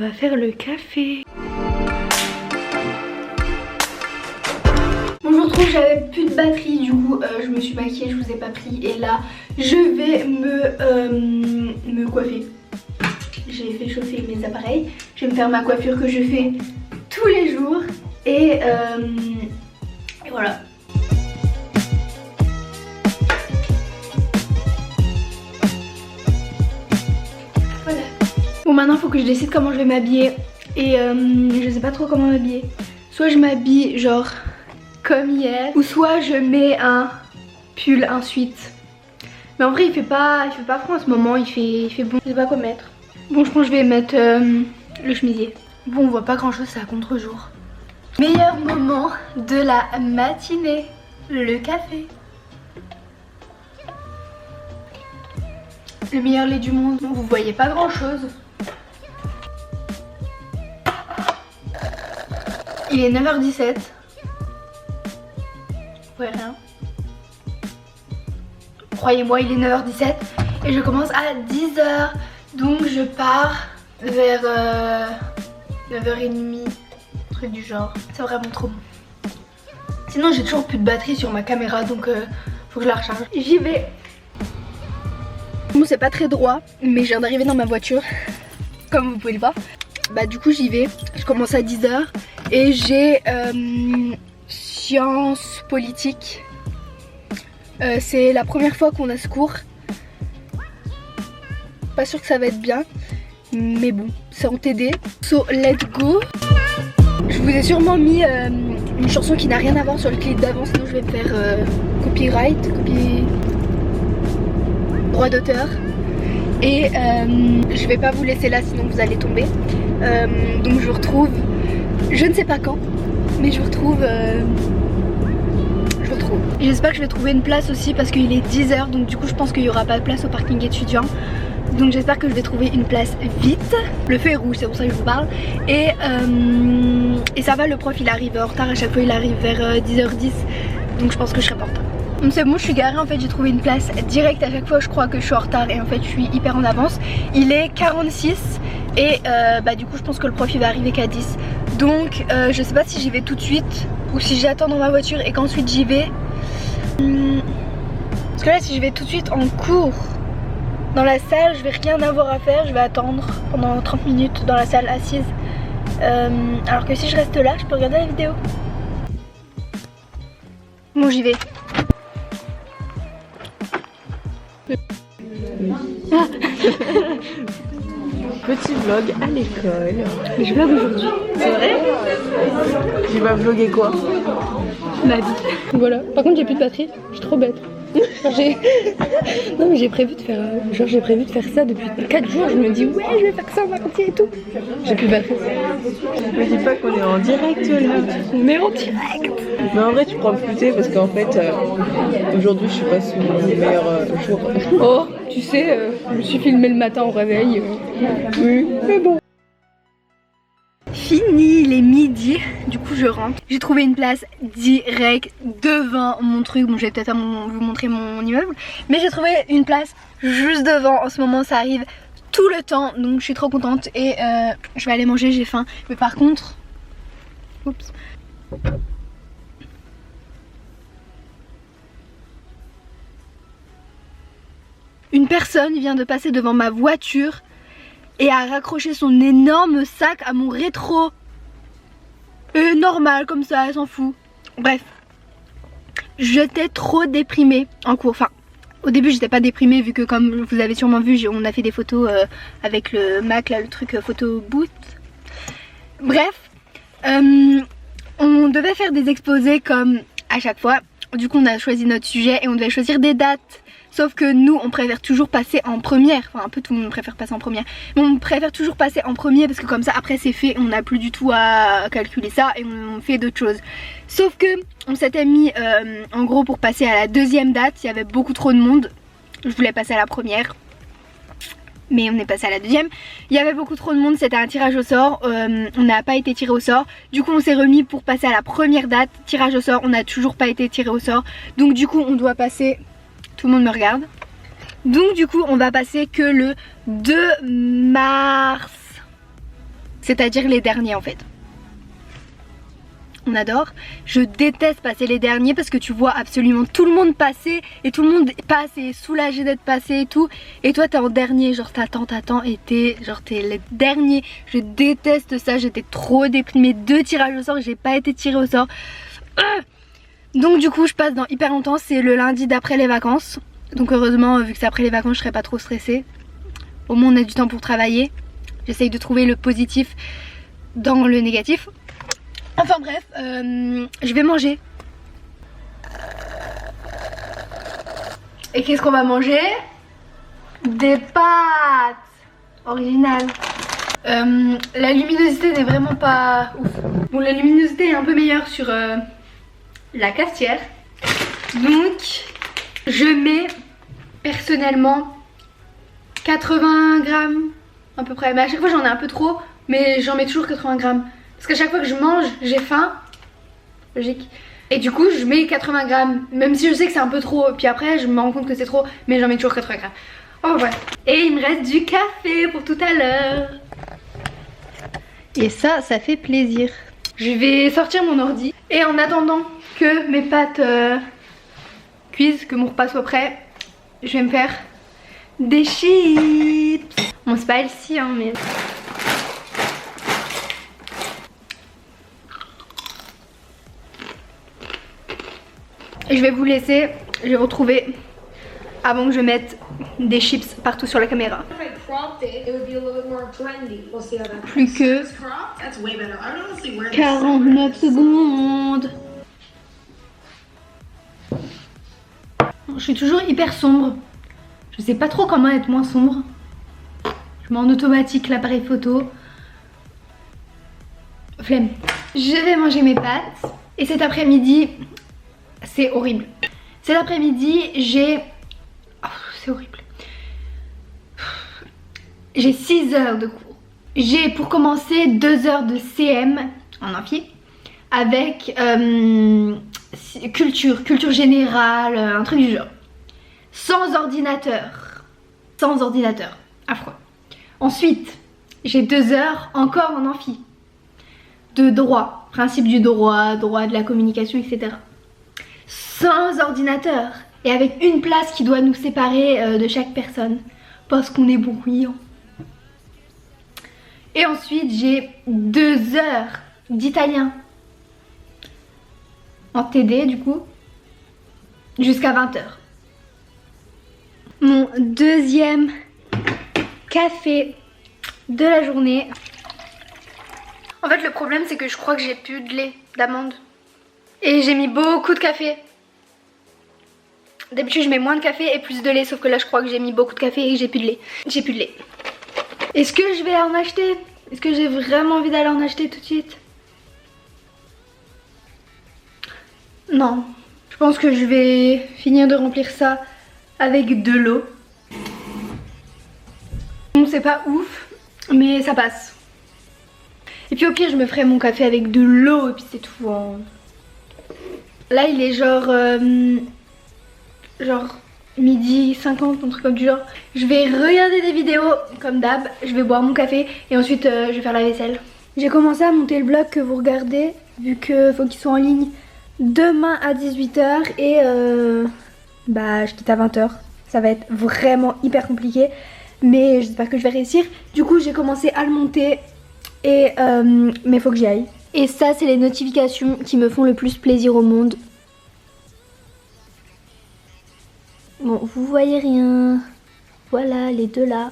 va faire le café. Bon, je retrouve, j'avais plus de batterie, du coup je me suis maquillée, je vous ai pas pris. Et là je vais me coiffer. J'ai fait chauffer mes appareils. Je vais me faire ma coiffure que je fais tous les jours. Et voilà. Voilà. Bon, maintenant il faut que je décide comment je vais m'habiller. Et je sais pas trop comment m'habiller. Soit je m'habille genre comme hier, ou soit je mets un pull ensuite. Mais en vrai il fait pas froid en ce moment, il fait bon. Je sais pas quoi mettre. Bon, je pense que je vais mettre le chemisier. Bon, on voit pas grand chose, c'est à contre-jour. Meilleur moment de la matinée, le café. Le meilleur lait du monde. Vous voyez pas grand chose. Il est 9h17. Ouais, rien. Croyez-moi, il est 9h17 et je commence à 10h. Donc je pars vers 9h30, truc du genre. C'est vraiment trop bon. Sinon j'ai toujours plus de batterie sur ma caméra, donc faut que je la recharge. J'y vais. Bon, c'est pas très droit, mais je viens d'arriver dans ma voiture, comme vous pouvez le voir. Bah du coup j'y vais, je commence à 10h et j'ai sciences politiques. C'est la première fois qu'on a ce cours. Pas sûr que ça va être bien, mais bon, c'est en TD. So let's go. Je vous ai sûrement mis une chanson qui n'a rien à voir sur le clip d'avant, sinon je vais me faire droit d'auteur. Et je vais pas vous laisser là, sinon vous allez tomber. Donc je vous retrouve, je ne sais pas quand, mais je vous retrouve. J'espère que je vais trouver une place aussi parce qu'il est 10h, donc du coup je pense qu'il n'y aura pas de place au parking étudiant. Donc j'espère que je vais trouver une place vite. Le feu est rouge, c'est pour ça que je vous parle. Et ça va, le prof il arrive en retard, à chaque fois il arrive vers 10h10. Donc je pense que je serai pas en retard. Donc c'est bon, je suis garée, en fait j'ai trouvé une place directe. À chaque fois je crois que je suis en retard et en fait je suis hyper en avance. Il est 46 et bah du coup je pense que le prof il va arriver qu'à 10. Donc je sais pas si j'y vais tout de suite ou si j'attends dans ma voiture et qu'ensuite j'y vais. Parce que là si je vais tout de suite en cours dans la salle, je vais rien avoir à faire, je vais attendre pendant 30 minutes dans la salle assise. Alors que si je reste là, je peux regarder la vidéo. Bon, j'y vais. Ah. Petit vlog à l'école. Mais je vlog aujourd'hui. C'est vrai? Tu vas vlogger quoi? Ma vie. Voilà. Par contre, j'ai plus de batterie. Je suis trop bête. Non mais j'ai prévu de faire ça depuis 4 jours. Je me dis ouais, je vais faire ça en entier et tout. J'ai plus de batterie. Me dis pas qu'on est en direct là. On est en direct. Mais en vrai tu prends plus thé parce qu'en fait aujourd'hui je suis pas sous mon meilleur jour. Oh, tu sais, je me suis filmé le matin au réveil. Oui, mais bon. Fini, il est midi, du coup je rentre. J'ai trouvé une place direct devant mon truc. Bon, je vais peut-être vous montrer mon immeuble, mais j'ai trouvé une place juste devant. En ce moment ça arrive tout le temps, donc je suis trop contente. Et je vais aller manger, j'ai faim. Mais par contre, oups, une personne vient de passer devant ma voiture et a raccroché son énorme sac à mon rétro. Normal comme ça, elle s'en fout. Bref, j'étais trop déprimée en cours. Enfin, au début j'étais pas déprimée vu que comme vous avez sûrement vu, on a fait des photos avec le Mac là, le truc photo booth. Bref, on devait faire des exposés comme à chaque fois. Du coup on a choisi notre sujet et on devait choisir des dates. Sauf que nous on préfère toujours passer en première. Enfin un peu tout le monde préfère passer en première. Mais on préfère toujours passer en premier parce que comme ça après c'est fait. On n'a plus du tout à calculer ça et on fait d'autres choses. Sauf que on s'était mis en gros pour passer à la deuxième date. Il y avait beaucoup trop de monde. Je voulais passer à la première, mais on est passé à la deuxième. Il y avait beaucoup trop de monde, c'était un tirage au sort. On n'a pas été tiré au sort. Du coup on s'est remis pour passer à la première date. Tirage au sort, on n'a toujours pas été tiré au sort. Donc du coup on doit passer... Tout le monde me regarde. Donc du coup on va passer que le 2 mars. c'est-à-dire les derniers en fait. On adore. Je déteste passer les derniers parce que tu vois absolument tout le monde passer et tout le monde passe et est soulagé d'être passé et tout. Et toi t'es en dernier, genre t'attends et t'es les derniers. Je déteste ça, j'étais trop déprimée. 2 tirages au sort et j'ai pas été tirée au sort. Donc du coup je passe dans hyper longtemps, c'est le lundi d'après les vacances. Donc heureusement vu que c'est après les vacances je serai pas trop stressée. Au moins on a du temps pour travailler. J'essaye de trouver le positif dans le négatif. Enfin bref, je vais manger. Et qu'est-ce qu'on va manger? Des pâtes originales. La luminosité n'est vraiment pas ouf. Bon, la luminosité est un peu meilleure sur la cafetière. Donc je mets personnellement 80 grammes à peu près. Mais à chaque fois j'en ai un peu trop, mais j'en mets toujours 80 grammes. Parce qu'à chaque fois que je mange, j'ai faim. Logique. Et du coup, je mets 80 grammes. Même si je sais que c'est un peu trop. Puis après, je me rends compte que c'est trop. Mais j'en mets toujours 80 grammes. Oh ouais. Et il me reste du café pour tout à l'heure. Et ça fait plaisir. Je vais sortir mon ordi. Et en attendant que mes pâtes cuisent, que mon repas soit prêt, je vais me faire des chips. Bon, c'est pas healthy, hein, mais... Et je vais vous laisser, je vais retrouver avant que je mette des chips partout sur la caméra. Plus que 49 secondes. Je suis toujours hyper sombre. Je sais pas trop comment être moins sombre. Je mets en automatique l'appareil photo. Flemme. Je vais manger mes pâtes. Et cet après-midi... c'est horrible. Cet après-midi, j'ai... oh, c'est horrible. J'ai 6 heures de cours. J'ai pour commencer 2 heures de CM en amphi avec culture générale, un truc du genre. Sans ordinateur. Sans ordinateur. Affreux. Ensuite, j'ai 2 heures encore en amphi. De droit. Principe du droit, droit de la communication, etc. Sans ordinateur et avec une place qui doit nous séparer de chaque personne parce qu'on est bruyant. Et ensuite j'ai 2 heures d'italien en TD du coup jusqu'à 20h. Mon deuxième café de la journée. En fait le problème c'est que je crois que j'ai plus de lait d'amande. Et j'ai mis beaucoup de café. D'habitude je mets moins de café et plus de lait, sauf que là je crois que j'ai mis beaucoup de café et que j'ai plus de lait. J'ai plus de lait. Est-ce que je vais en acheter? Est-ce que j'ai vraiment envie d'aller en acheter tout de suite? Non. Je pense que je vais finir de remplir ça avec de l'eau. Bon, c'est pas ouf, mais ça passe. Et puis au pire je me ferai mon café avec de l'eau et puis c'est tout. Hein. Là il est genre midi 50, un truc comme du genre. Je vais regarder des vidéos comme d'hab, je vais boire mon café et ensuite je vais faire la vaisselle. J'ai commencé à monter le vlog que vous regardez vu qu'il faut qu'il soit en ligne demain à 18 h et je quitte à 20 h. Ça va être vraiment hyper compliqué mais j'espère que je vais réussir. Du coup j'ai commencé à le monter et mais faut que j'y aille. Et ça c'est les notifications qui me font le plus plaisir au monde. Bon, vous voyez rien. Voilà, les deux là.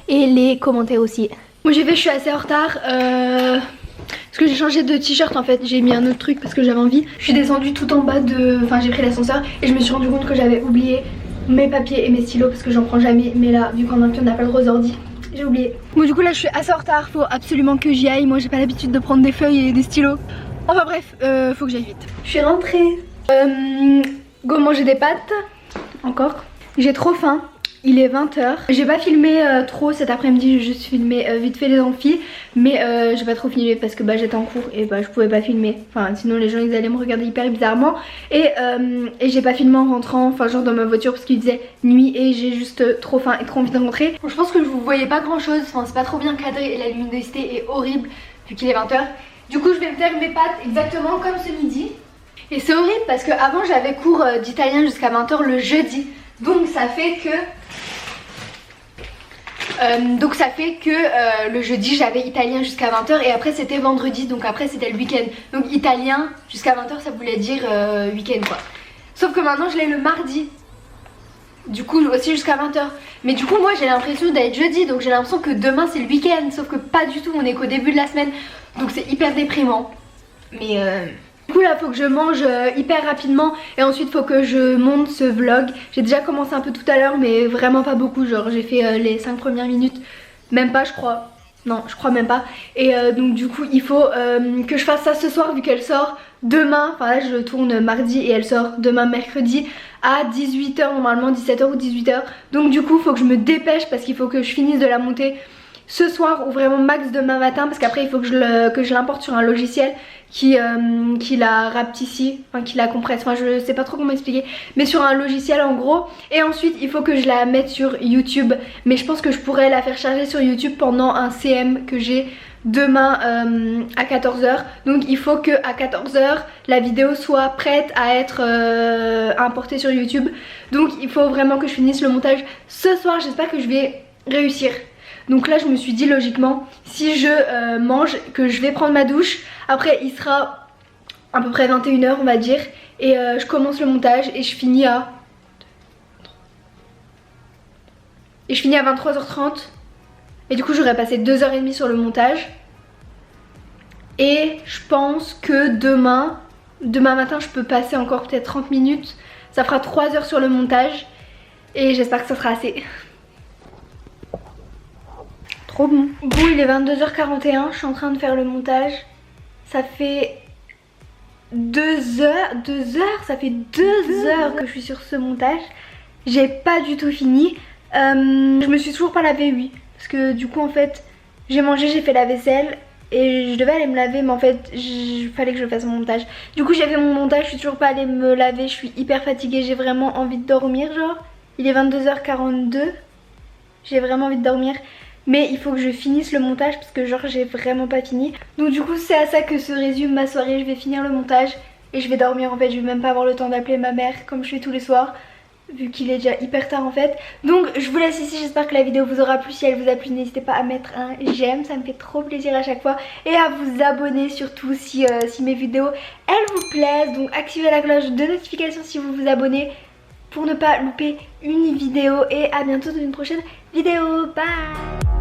Et les commentaires aussi. Moi j'ai fait, je suis assez en retard. Parce que j'ai changé de t-shirt en fait. J'ai mis un autre truc parce que j'avais envie. Je suis descendue tout en bas de... Enfin j'ai pris l'ascenseur et je me suis rendu compte que j'avais oublié mes papiers et mes stylos parce que j'en prends jamais. Mais là, vu qu'en amphi on n'a pas le droit aux ordi, j'ai oublié. Bon du coup là je suis assez en retard. Faut absolument que j'y aille. Moi j'ai pas l'habitude de prendre des feuilles et des stylos. Enfin bref, faut que j'aille vite. Je suis rentrée. Go manger des pâtes. Encore. J'ai trop faim. Il est 20h. J'ai pas filmé trop cet après-midi, j'ai juste filmé vite fait les amphis. Mais j'ai pas trop filmé parce que j'étais en cours et je pouvais pas filmer. Enfin sinon les gens ils allaient me regarder hyper bizarrement. Et j'ai pas filmé en rentrant, enfin genre dans ma voiture parce qu'il disait nuit et j'ai juste trop faim et trop envie de rentrer. Bon, je pense que vous voyez pas grand chose, enfin c'est pas trop bien cadré et la luminosité est horrible vu qu'il est 20h. Du coup je vais me faire mes pâtes exactement comme ce midi. Et c'est horrible parce que avant j'avais cours d'italien jusqu'à 20h le jeudi. Donc ça fait que le jeudi j'avais italien jusqu'à 20h et après c'était vendredi, donc après c'était le week-end. Donc italien jusqu'à 20h ça voulait dire week-end quoi. Sauf que maintenant je l'ai le mardi. Du coup aussi jusqu'à 20h. Mais du coup moi j'ai l'impression d'être jeudi, donc j'ai l'impression que demain c'est le week-end. Sauf que pas du tout, on est qu'au début de la semaine. Donc c'est hyper déprimant. Mais du coup là faut que je mange hyper rapidement et ensuite faut que je monte ce vlog. J'ai déjà commencé un peu tout à l'heure mais vraiment pas beaucoup, genre j'ai fait les 5 premières minutes. Même pas je crois. Non je crois même pas. Et donc du coup il faut que je fasse ça ce soir vu qu'elle sort demain. Enfin là je tourne mardi et elle sort demain mercredi à 18h normalement, 17h ou 18h. Donc du coup il faut que je me dépêche parce qu'il faut que je finisse de la monter ce soir ou vraiment max demain matin parce qu'après il faut que je l'importe sur un logiciel qui la rapetissait, enfin qui la compresse, enfin je sais pas trop comment expliquer, mais sur un logiciel en gros. Et ensuite il faut que je la mette sur YouTube, mais je pense que je pourrais la faire charger sur YouTube pendant un CM que j'ai demain à 14h. Donc il faut que à 14h la vidéo soit prête à être importée sur YouTube. Donc il faut vraiment que je finisse le montage ce soir, j'espère que je vais réussir. Donc là je me suis dit logiquement si je mange que je vais prendre ma douche. Après il sera à peu près 21h on va dire. Et je commence le montage et je finis à 23h30. Et du coup j'aurais passé 2h30 sur le montage. Et je pense que demain matin je peux passer encore peut-être 30 minutes. Ça fera 3 heures sur le montage. Et j'espère que ça sera assez. Trop bon. Bon il est 22h41, je suis en train de faire le montage. Ça fait 2 heures, ça fait 2 heures que je suis sur ce montage. J'ai pas du tout fini. Je me suis toujours pas lavé, oui. Parce que du coup en fait j'ai mangé, j'ai fait la vaisselle et je devais aller me laver mais en fait il fallait que je fasse mon montage. Du coup j'ai fait mon montage, je suis toujours pas allée me laver, je suis hyper fatiguée, j'ai vraiment envie de dormir genre. Il est 22h42, j'ai vraiment envie de dormir. Mais il faut que je finisse le montage parce que genre j'ai vraiment pas fini. Donc du coup c'est à ça que se résume ma soirée. Je vais finir le montage et je vais dormir en fait. Je vais même pas avoir le temps d'appeler ma mère comme je fais tous les soirs, vu qu'il est déjà hyper tard en fait. Donc je vous laisse ici, j'espère que la vidéo vous aura plu. Si elle vous a plu n'hésitez pas à mettre un j'aime, ça me fait trop plaisir à chaque fois. Et à vous abonner surtout si mes vidéos elles vous plaisent. Donc activez la cloche de notification si vous vous abonnez pour ne pas louper une vidéo. Et à bientôt dans une prochaine vidéo, bye.